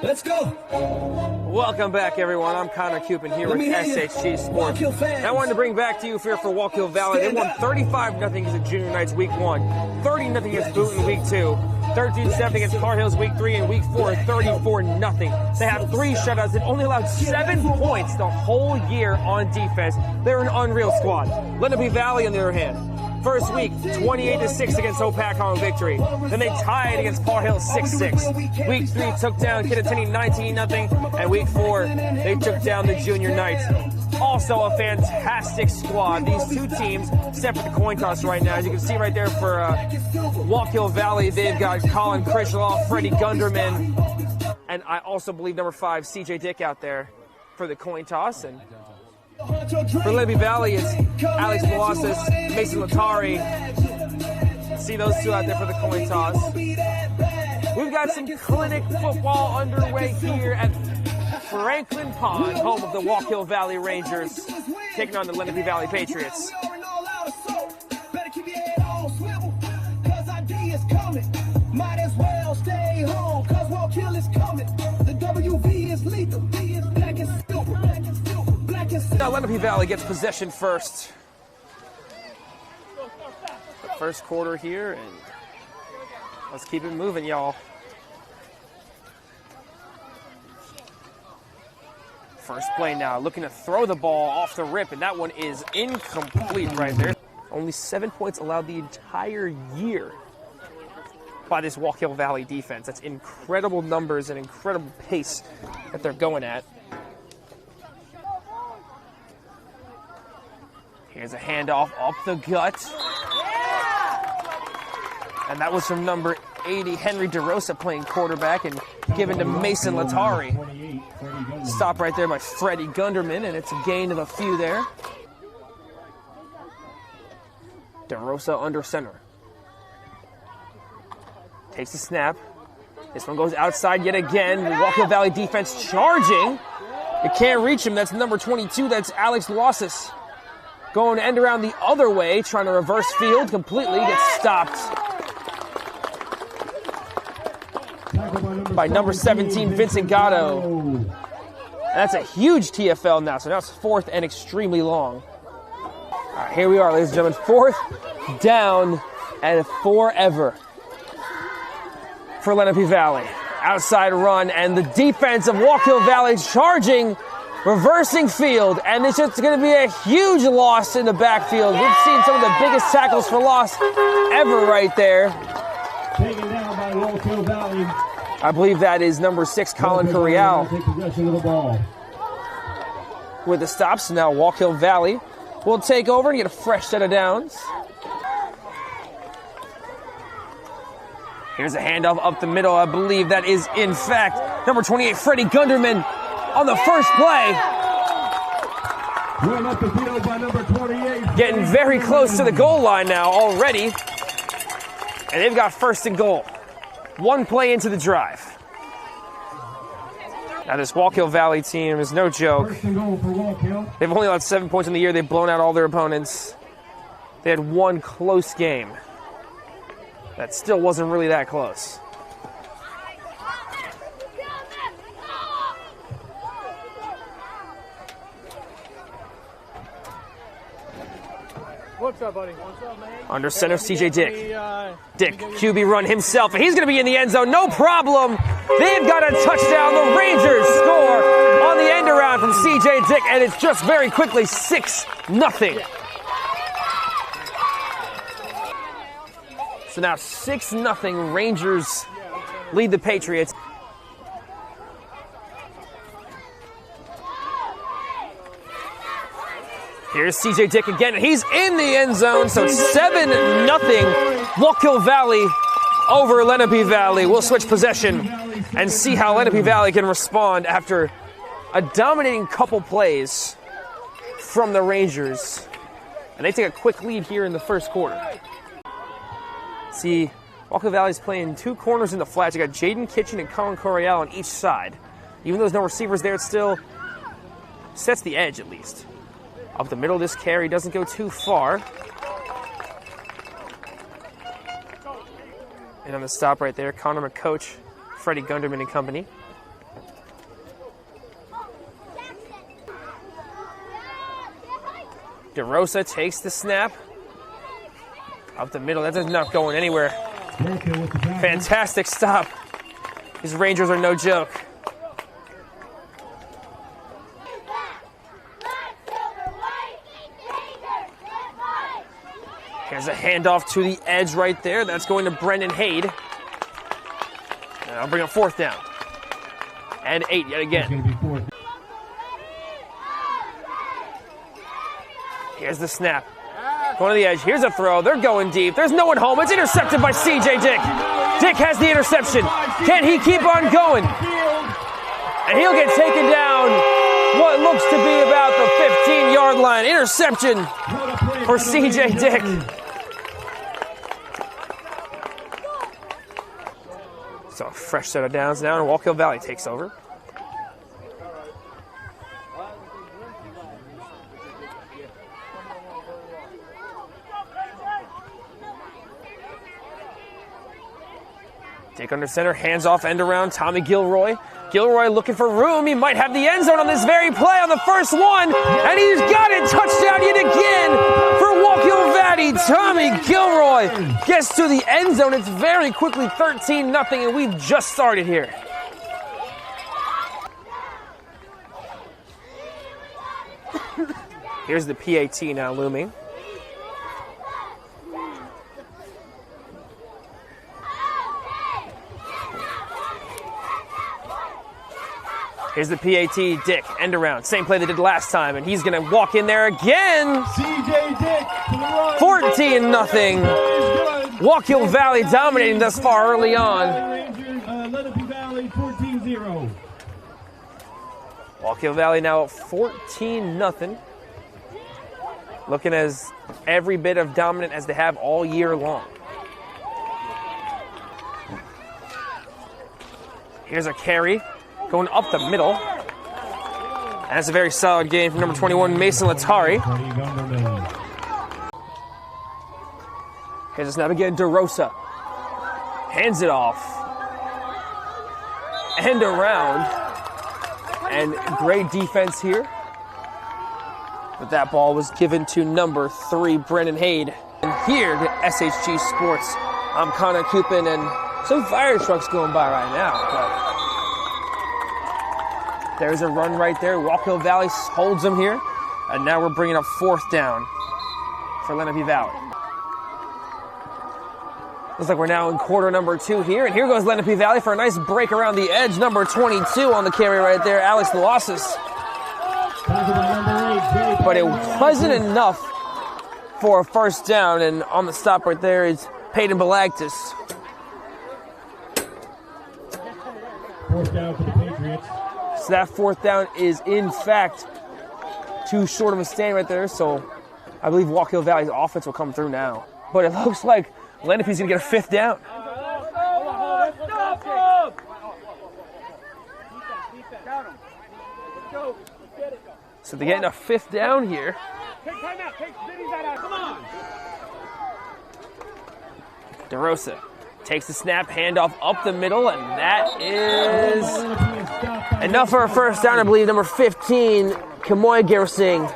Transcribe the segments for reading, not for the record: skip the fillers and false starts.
Let's go. Welcome back, everyone. I'm Connor Cupin here with SHG Sports. And I wanted to bring back to you here for Wallkill Valley. They won 35-0 against Junior Knights week 1, 30-0 against Boonton week 2, 13-7 against Tar Hills week 3, and week 4, 34-0. They have 3 shutouts. They've only allowed 7 points the whole year on defense. They're an unreal squad. Lenape Valley, on the other hand, first week, 28-6 against Opakon victory. Then they tied against Tar Hills 6-6. Week 3 took down Kittatinny 19-0, and week 4 they took down the Junior Knights. Also a fantastic squad. These two teams set for the coin toss right now. As you can see right there for Wallkill Valley, they've got Colin Crishlaw, Freddie Gunderman, and I also believe number 5, CJ Dick out there for the coin toss. And for Lenape Valley, it's Alex Velasquez, Mason Latari. See those two out there for the coin toss. We've got some clinic football underway here at Franklin Pond, home of the Wallkill Valley Rangers, taking on the Lenape Valley Patriots. Might as well stay home, cause Wallkill is coming. The WV is lethal. Black and silver. Black and silver. Now Lenape Valley gets possession first. The first quarter here, and let's keep it moving, y'all. First play now, looking to throw the ball off the rip, and that one is incomplete right there. Only 7 points allowed the entire year by this Wallkill Valley defense. That's incredible numbers and incredible pace that they're going at. Here's a handoff up the gut. And that was from number 80, Henry DeRosa, playing quarterback, and given to Mason Latari. Stop right there by Freddie Gunderman, and it's a gain of a few there. DeRosa under center. Takes the snap. This one goes outside yet again. The Wallkill Valley defense charging. It can't reach him. That's number 22. That's Alex Losses. Going to end around the other way, trying to reverse field completely. Gets stopped by number 17, Vincent Gatto. That's a huge TFL now, so now it's 4th and extremely long. All right, here we are, ladies and gentlemen. 4th down and forever for Lenape Valley. Outside run, and the defense of Wallkill Valley charging, reversing field, and it's just going to be a huge loss in the backfield. We've seen some of the biggest tackles for loss ever right there. Taken down by Wallkill Valley. I believe that is number 6, Colin Correal. Take possession of the ball. With the stops, now Wallkill Valley will take over and get a fresh set of downs. Here's a handoff up the middle. I believe that is, in fact, number 28, Freddie Gunderman on the first play. Run up the field by number 28. Getting very close to the goal line now already. And they've got 1st and goal. 1 play into the drive. Now this Wallkill Valley team is no joke. 1st and goal for Wallkill. They've only allowed 7 points in the year. They've blown out all their opponents. They had 1 close game. That still wasn't really that close. What's up, buddy? What's up, man? Under center, CJ Dick. Dick, QB run himself, and he's going to be in the end zone, no problem. They've got a touchdown. The Rangers score on the end around from CJ Dick, and it's just very quickly 6-0. So now 6-0, Rangers lead the Patriots. Here's CJ Dick again, and he's in the end zone, so it's 7-0, Wallkill Valley over Lenape Valley. We'll switch possession and see how Lenape Valley can respond after a dominating couple plays from the Rangers. And they take a quick lead here in the first quarter. See, Wallkill Valley's playing 2 corners in the flats. You got Jaden Kitchen and Colin Correal on each side. Even though there's no receivers there, it still sets the edge at least. Up the middle, this carry doesn't go too far. And on the stop right there, Connor McCoach, Freddie Gunderman and company. DeRosa takes the snap. Up the middle, that is not going anywhere. Fantastic stop. These Rangers are no joke. Here's a handoff to the edge right there. That's going to Brendan Hayde. And I'll bring up 4th down. And 8 yet again. Here's the snap. Going to the edge. Here's a throw. They're going deep. There's no one home. It's intercepted by C.J. Dick. Dick has the interception. Can he keep on going? And he'll get taken down what looks to be about the 15-yard line. Interception for C.J. Dick. So a fresh set of downs now, and Wallkill Valley takes over. Dick under center, hands off, end around, Tommy Gilroy. Gilroy looking for room. He might have the end zone on this very play on the first one. And he's got it. Touchdown yet again for Wallkill Valley. Tommy Gilroy gets to the end zone. It's very quickly 13-0, and we've just started here. Here's the PAT now looming. Here's the PAT, Dick, end around. Same play they did last time, and he's going to walk in there again. C.J. Dick. 14-0. Wallkill Valley dominating thus far early on. Lenape Valley 14-0. Wallkill Valley now at 14-0. Looking as every bit of dominant as they have all year long. Here's a carry. Going up the middle. And that's a very solid game from number 21, Mason Latari. Here's a snap again, DeRosa. Hands it off. And around. And great defense here. But that ball was given to number 3, Brendan Hayde. And here to SHG Sports, I'm Connor Cupin, and some fire trucks going by right now. But there's a run right there. Wallkill Valley holds them here. And now we're bringing up 4th down for Lenape Valley. Looks like we're now in quarter number 2 here. And here goes Lenape Valley for a nice break around the edge. Number 22 on the carry right there, Alex Losses. But it wasn't enough for a 1st down. And on the stop right there is Peyton Balagtas. 4th down for the Patriots. So that 4th down is, in fact, too short of a stand right there. So I believe Wallkill Valley's offense will come through now. But it looks like Lenape's going to get a 5th down. So they're getting a 5th down here. DeRosa takes the snap, handoff up the middle, and that is enough for a 1st down, I believe. Number 15, Kamoy Gersing.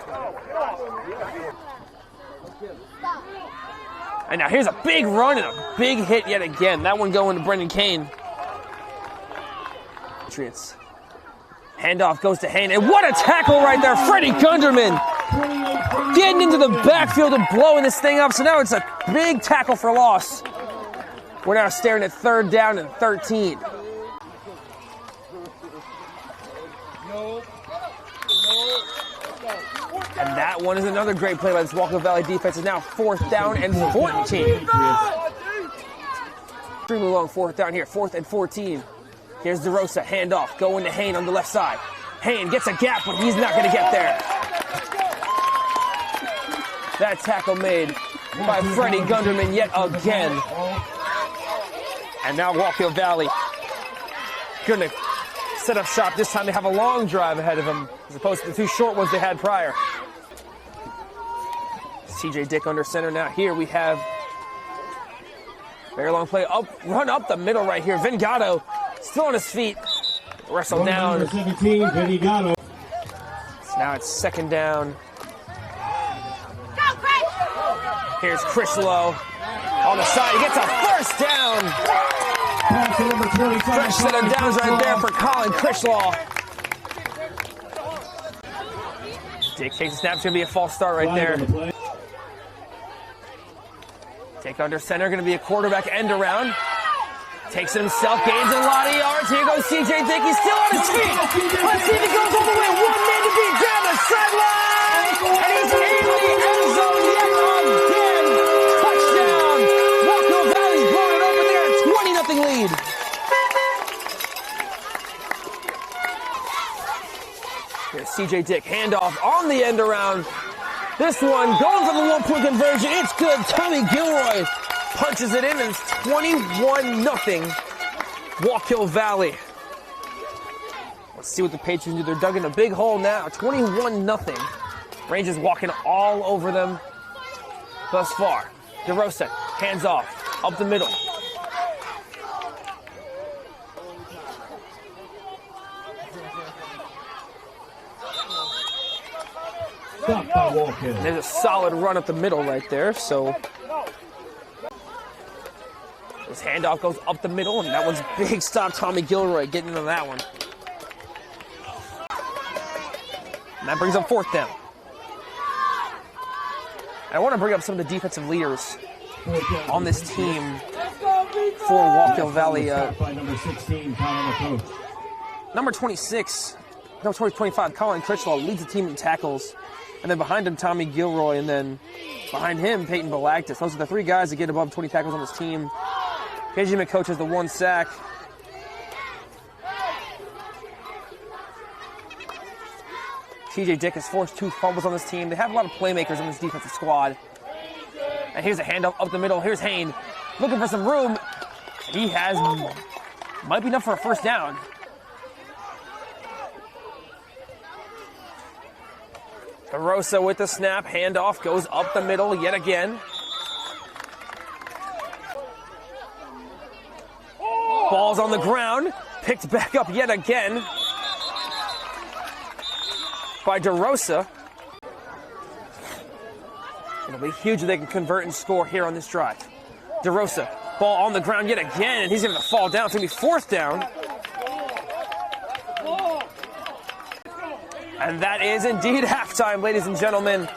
And now here's a big run and a big hit yet again. That one going to Brendan Kane. Patriots. Handoff goes to Hayne, and what a tackle right there. Freddie Gunderman getting into the backfield and blowing this thing up. So now it's a big tackle for loss. We're now staring at 3rd down and 13. And that one is another great play by this Wallkill Valley defense. It's now 4th down and 14. Extremely long 4th down here, 4th and 14. Here's DeRosa, handoff, going to Hayne on the left side. Hayne gets a gap, but he's not going to get there. That tackle made by Freddie Gunderman yet again. And now Wallkill Valley going to set up shop. This time they have a long drive ahead of them, as opposed to the 2 short ones they had prior. CJ Dick under center now. Here we have very long play. Run up the middle right here. Vengato still on his feet. Wrestled down. Number 17, Vengato. So now it's 2nd down Here's Critchlow on the side. He gets a first down. Fresh set of downs right there for Colin Critchlow. Dick takes a snap. It's going to be a false start right there. Take under center. Going to be a quarterback end around. Takes it himself. Gains a lot of yards. Here goes C.J. Dick. He's still on his feet. Let's see if he goes all the way. One man to beat down the sideline. And he's in the end zone yet again. Touchdown. Wacko Valley's blowing it open there. 20-0 lead. Here's C.J. Dick. Handoff on the end around. This one going for the one-point conversion. It's good. Tommy Gilroy punches it in, and it's 21-0 Wallkill Valley. Let's see what the Patriots do. They're dug in a big hole now. 21-0. Rangers walking all over them thus far. DeRosa, hands off, up the middle. There's a solid run up the middle right there, so this handoff goes up the middle, and that one's big stop. Tommy Gilroy getting into that one. And that brings up fourth down. I want to bring up some of the defensive leaders on this team for Wallkill Valley. Number 26, no, 25, Colin Critchlow leads the team in tackles. And then behind him, Tommy Gilroy, and then behind him, Peyton Balagtas. Those are the three guys that get above 20 tackles on this team. KJ McCoach has the one sack. TJ Dick has forced 2 fumbles on this team. They have a lot of playmakers on this defensive squad. And here's a handoff up the middle. Here's Hain looking for some room. He has, might be enough for a first down. DeRosa with the snap, handoff, goes up the middle yet again. Ball's on the ground, picked back up yet again by DeRosa. It'll be huge if they can convert and score here on this drive. DeRosa, ball on the ground yet again, and he's going to fall down. It's going to be fourth down. And that is indeed halftime, ladies and gentlemen.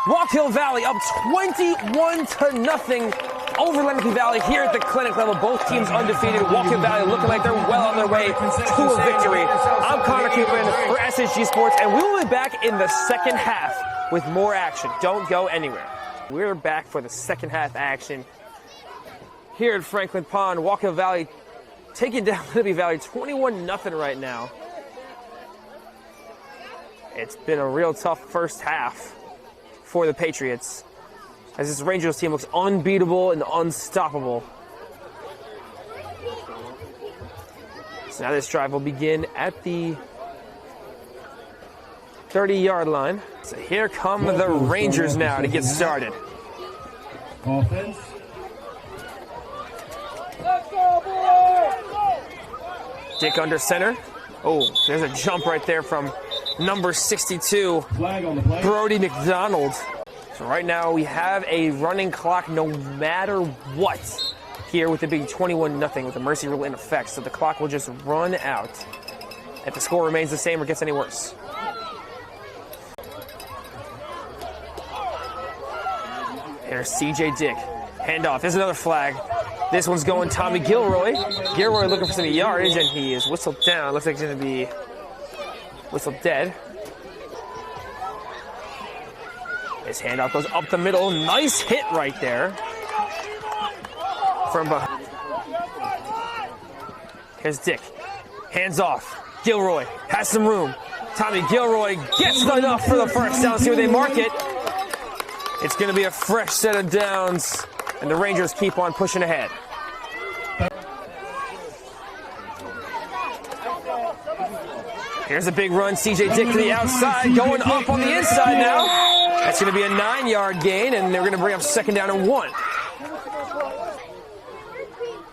Wallkill Valley up 21-0 over Lenape Valley here at the clinic level. Both teams undefeated. Wallkill Valley looking like they're well on their way to a victory. I'm Connor Cooper for SHG Sports, and we will be back in the second half with more action. Don't go anywhere. We're back for the second half action here at Franklin Pond. Wallkill Valley taking down Lenape Valley 21-0 right now. It's been a real tough first half for the Patriots, as this Rangers team looks unbeatable and unstoppable. So now this drive will begin at the 30-yard line. So here come the Rangers now to get started. Offense. Dick under center. Oh, there's a jump right there from number 62, Brody McDonald. So right now we have a running clock no matter what here with it being 21-0 with the mercy rule in effect. So the clock will just run out if the score remains the same or gets any worse. Here's C.J. Dick. Handoff. There's another flag. This one's going Tommy Gilroy. Gilroy looking for some yardage, and he is whistled down. Looks like he's going to be whistled dead. His handoff goes up the middle. Nice hit right there. From behind. Here's Dick. Hands off. Gilroy has some room. Tommy Gilroy gets enough for the first down. See where they mark it. It's going to be a fresh set of downs, and the Rangers keep on pushing ahead. Here's a big run. C.J. Dick to the outside, going up on the inside now. That's going to be a 9-yard gain, and they're going to bring up second down and 1.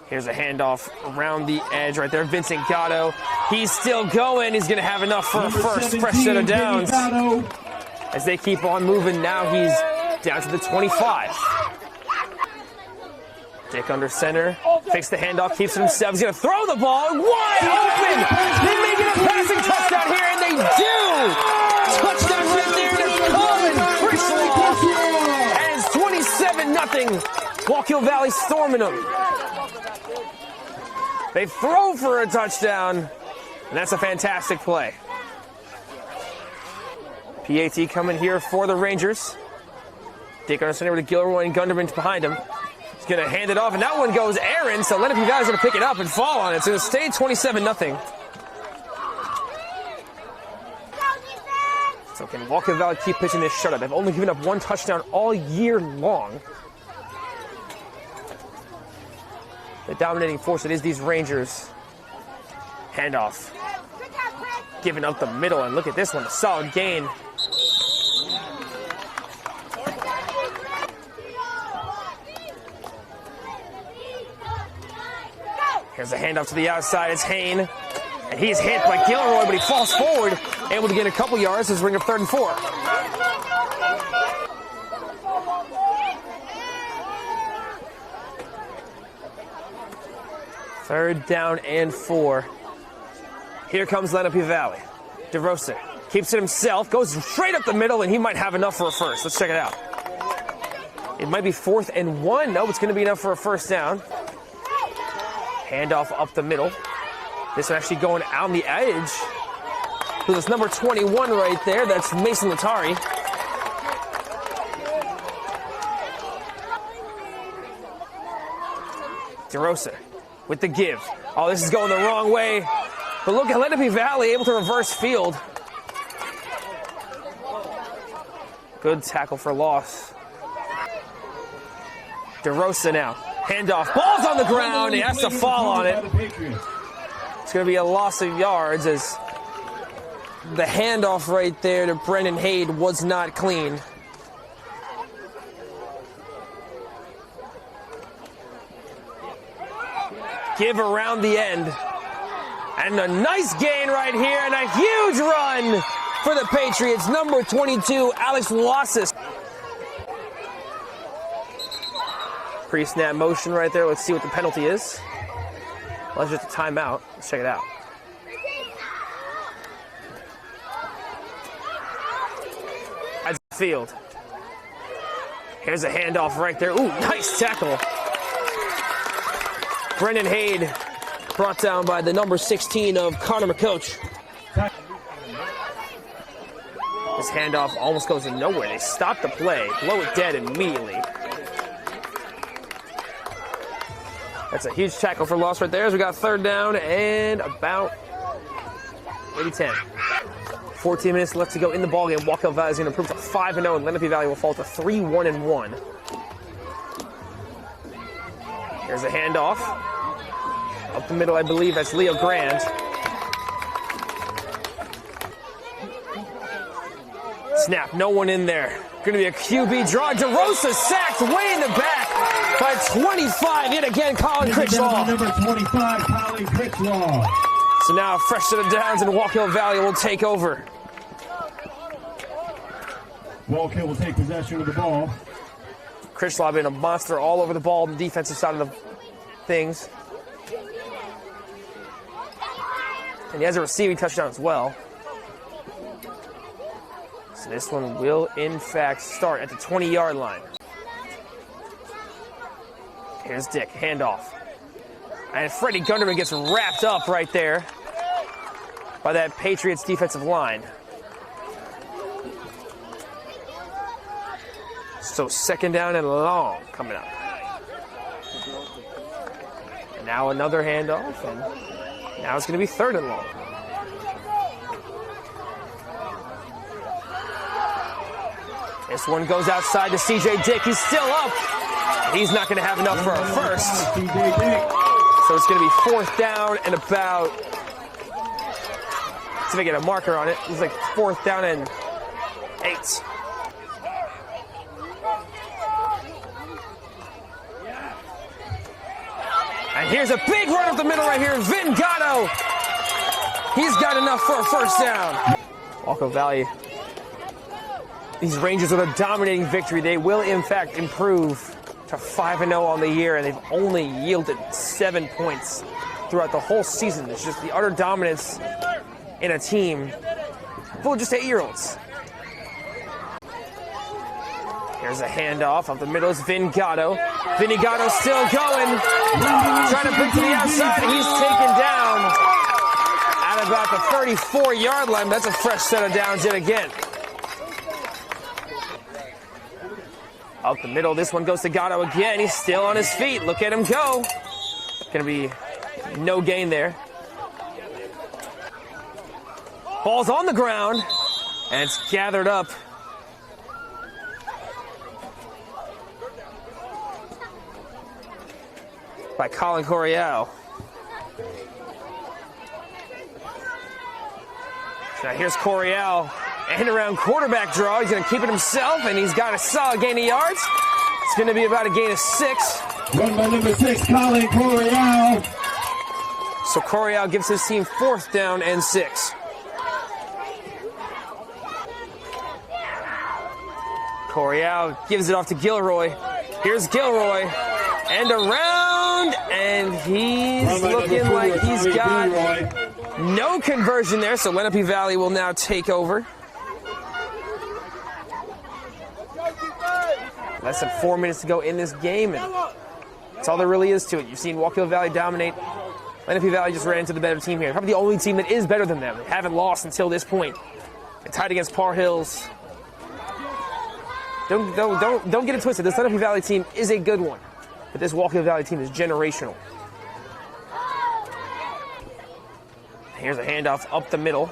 Here's a handoff around the edge right there. Vincent Gatto. He's still going. He's going to have enough for a first fresh set of downs. As they keep on moving, now he's down to the 25. Dick under center, fakes the handoff, keeps it himself. He's going to throw the ball wide open. They make it a passing touchdown here, and they do. Touchdown right there to Colin Critchlaw. And it's 27-0. Wallkill Valley storming them. They throw for a touchdown, and that's a fantastic play. PAT coming here for the Rangers. Dick under center with Gilroy and Gunderman behind him. He's going to hand it off, and that one goes Aaron, so Lenape Valley's going to pick it up and fall on it. It's going to stay 27-0. So can Wallkill Valley keep pitching this shutout? They've only given up one touchdown all year long. The dominating force that is these Rangers. Handoff. Giving up the middle, and look at this one, a solid gain. Here's a handoff to the outside. It's Hain. And he's hit by Gilroy, but he falls forward, able to gain a couple yards as ring of 3rd and 4. Third down and 4. Here comes Lenape Valley. DeRosa keeps it himself, goes straight up the middle, and he might have enough for a first. Let's check it out. It might be 4th and 1. No, it's going to be enough for a first down. Handoff up the middle. This one actually going out on the edge. With this number 21 right there. That's Mason Latari. DeRosa with the give. Oh, this is going the wrong way. But look at Lenape Valley able to reverse field. Good tackle for loss. DeRosa now. Handoff. Ball's on the ground. He has to fall on it. It's going to be a loss of yards as the handoff right there to Brendan Haid was not clean. Give around the end. And a nice gain right here and a huge run for the Patriots. Number 22, Alex Lossis. Pre-snap motion right there. Let's see what the penalty is. Well, that's just a timeout. Let's check it out. At the field. Here's a handoff right there. Ooh, nice tackle. Brendan Haid brought down by the number 16 of Connor McCoach. This handoff almost goes nowhere. They stop the play, blow it dead immediately. That's a huge tackle for loss right there as we got 3rd down and about maybe 10. 14 minutes left to go in the ballgame. Wallkill Valley is going to improve to 5-0, and Lenape Valley will fall to 3-1-1. Here's a handoff. Up the middle, I believe that's Leo Grand. Snap, no one in there. Going to be a QB draw. DeRosa sacked way in the back by 25. Yet again, Colin Critchlaw. Number 25, Colin Critchlaw. So now a fresh set of downs, and Wallkill Valley will take over. Wallkill will take possession of the ball. Critchlaw being a monster all over the ball on the defensive side of the things. And he has a receiving touchdown as well. So this one will, in fact, start at the 20-yard line. Here's Dick, handoff. And Freddie Gunderman gets wrapped up right there by that Patriots defensive line. So 2nd down and long coming up. And now another handoff, and now it's going to be 3rd and long. This one goes outside to CJ Dick. He's still up. He's not going to have enough for a first. So it's going to be 4th down and about, let's see if I get a marker on it. It's like 4th down and 8. And here's a big run up the middle right here. Vin Gatto. He's got enough for a first down. Wallkill Valley These Rangers with a dominating victory. They will, in fact, improve to 5-0 on the year, and they've only yielded 7 points throughout the whole season. It's just the utter dominance in a team full of just 8-year-olds. Here's a handoff. Up the middle is Vin Gatto. Vinny Gatto still going. Trying to break to the outside. He's taken down at about the 34-yard line. That's a fresh set of downs yet again. Up the middle. This one goes to Gatto again. He's still on his feet. Look at him go. Going to be no gain there. Ball's on the ground. And it's gathered up by Colin Coryell. Now here's Coryell. End around quarterback draw. He's going to keep it himself, and he's got a solid gain of yards. It's going to be about a gain of 6. Run by number 6, Colin Coryell. So Coryell gives his team 4th down and 6. Coryell gives it off to Gilroy. Here's Gilroy. And around, and he's looking like he's got no conversion there, so Lenape Valley will now take over. Less than 4 minutes to go in this game, and that's all there really is to it. You've seen Wallkill Valley dominate. Lenape Valley just ran into the better team here. Probably the only team that is better than them. They haven't lost until this point. They're tied against Par Hills. Don't get it twisted. This Lenape Valley team is a good one, but this Wallkill Valley team is generational. Here's a handoff up the middle.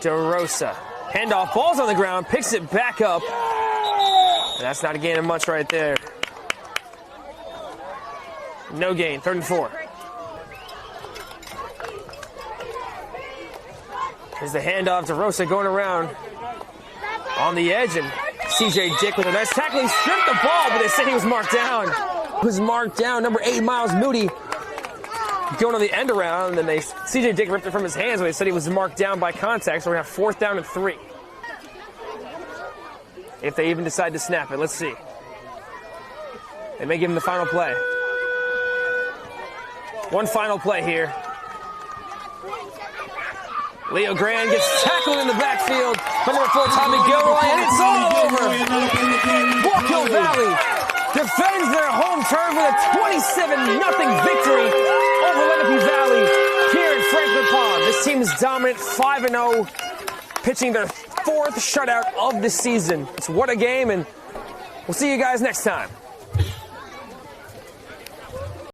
DeRosa. Handoff, ball's on the ground, picks it back up. And that's not a gain of much right there. No gain, 3rd and 4. Here's the handoff, DeRosa going around on the edge, and CJ Dick with a nice tackle. He stripped the ball, but they said he was marked down. He was marked down. Number 8, Miles Moody, going on the end around, and then CJ Dick ripped it from his hands when they said he was marked down by contact, so we're going to have 4th down and 3. If they even decide to snap it, let's see. They may give him the final play. One final play here. Leo Grand gets tackled in the backfield by number 4, Tommy Gilroy, and it's all over. Wallkill Valley defends their home turf with a 27-0 victory over Lenape Valley here in Franklin Pond. This team is dominant, 5-0, pitching their 4th shutout of the season. It's what a game, and we'll see you guys next time.